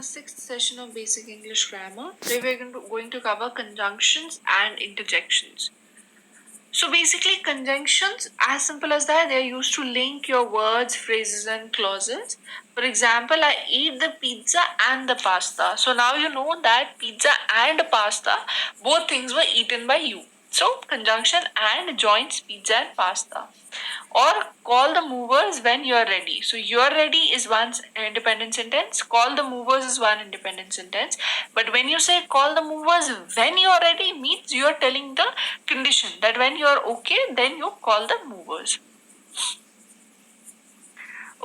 sixth session of Basic English Grammar. Today we are going to cover conjunctions and interjections. So basically, conjunctions, as simple as that, they are used to link your words, phrases, and clauses. For example, I eat the pizza and the pasta. So now you know that pizza and pasta, both things were eaten by you. So conjunction and joins pizza and pasta. Or call the movers when you are ready. So you're ready is one independent sentence. Call the movers is one independent sentence. But when you say call the movers when you are ready means you are telling the condition that when you are okay, then you call the movers.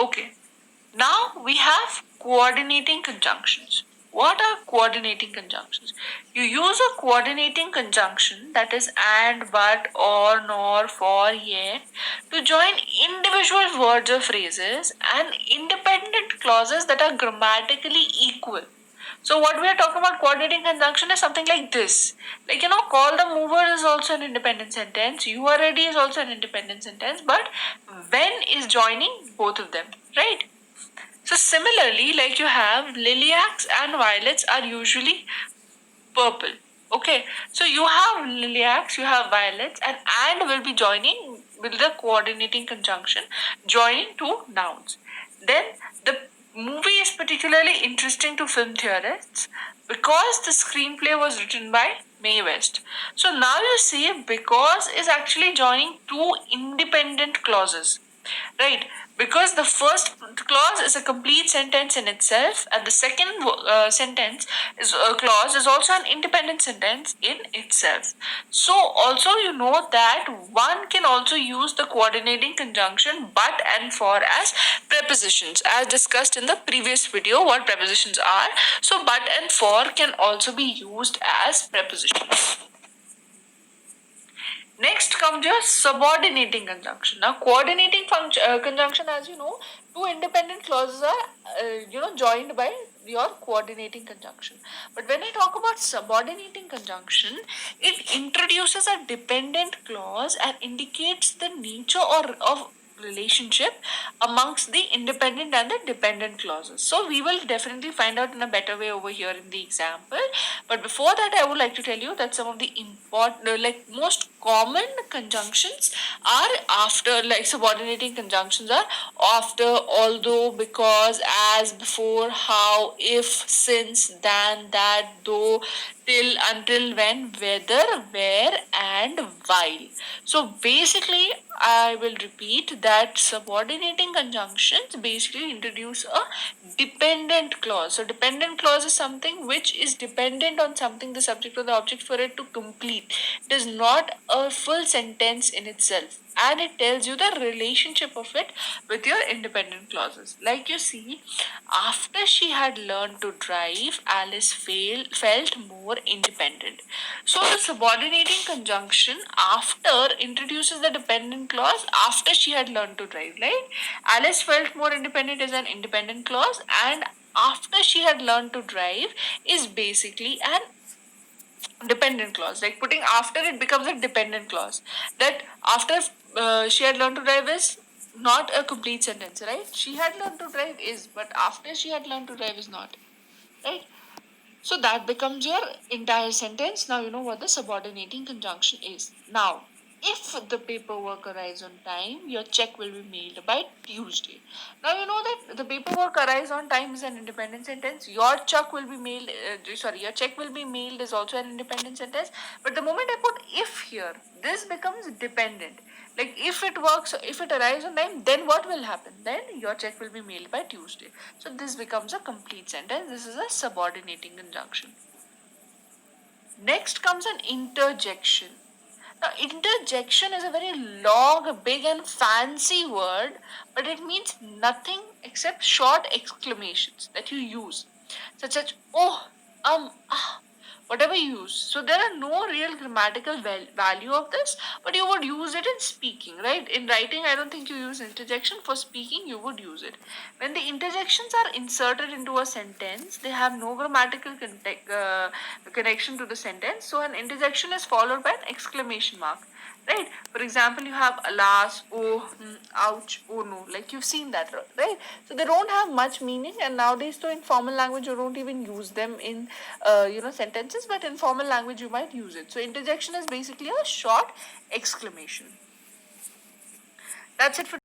Okay. Now we have coordinating conjunctions. What are coordinating conjunctions? You use a coordinating conjunction, that is and, but, or, nor, for, yet, to join individual words or phrases and independent clauses that are grammatically equal. So what we are talking about coordinating conjunction is something like this. Like, call the mover is also an independent sentence. You are ready is also an independent sentence. But when is joining both of them, right? So similarly, like you have lilacs and violets are usually purple. Okay, so you have lilacs, you have violets, and will be joining with the coordinating conjunction, joining two nouns. Then the movie is particularly interesting to film theorists because the screenplay was written by Mae West. So now you see, because is actually joining two independent clauses, right? Because the first clause is a complete sentence in itself, and the second sentence is a clause is also an independent sentence in itself. So also you know that one can also use the coordinating conjunction but and for as prepositions, as discussed in the previous video what prepositions are. So but and for can also be used as prepositions. Next comes your subordinating conjunction. Now, coordinating conjunction, as you know, two independent clauses are, joined by your coordinating conjunction. But when I talk about subordinating conjunction, it introduces a dependent clause and indicates the nature or of relationship amongst the independent and the dependent clauses. So we will definitely find out in a better way over here in the example. But before that, I would like to tell you that some of the important, like most common conjunctions are after, like subordinating conjunctions are after, although, because, as, before, how, if, since, than, that, though, till, until, when, whether, where, and while. So basically, I will repeat that subordinating conjunctions basically introduce a dependent clause. So dependent clause is something which is dependent on something, the subject or the object, for it to complete. It is not a full sentence in itself, and it tells you the relationship of it with your independent clauses. Like you see, after she had learned to drive, Alice felt more independent. So the subordinating conjunction after introduces the dependent clause after she had learned to drive, right? Alice felt more independent is an independent clause, and after she had learned to drive is basically an dependent clause. Like putting after, it becomes a dependent clause. That after she had learned to drive is not a complete sentence, right? She had learned to drive is, but after she had learned to drive is not, right? So that becomes your entire sentence. Now you know what the subordinating conjunction is. Now, if the paperwork arrives on time, your check will be mailed by Tuesday. Now you know that the paperwork arrives on time is an independent sentence. Your check will be mailed. Your check will be mailed is also an independent sentence. But the moment I put if here, this becomes dependent. Like if it works, if it arrives on time, then what will happen? Then your check will be mailed by Tuesday. So this becomes a complete sentence. This is a subordinating conjunction. Next comes an interjection. Now, interjection is a very long, big, and fancy word, but it means nothing except short exclamations that you use, such as oh, ah, whatever you use. So there are no real grammatical value of this, but you would use it in speaking, right? In writing, I don't think you use interjection. For speaking, you would use it. When the interjections are inserted into a sentence, they have no grammatical connection to the sentence. So an interjection is followed by an exclamation mark. right? For example, you have alas, oh, ouch, oh no, like you've seen that, right? So they don't have much meaning, and nowadays, so in formal language, you don't even use them in, sentences, but in formal language, you might use it. So interjection is basically a short exclamation. That's it for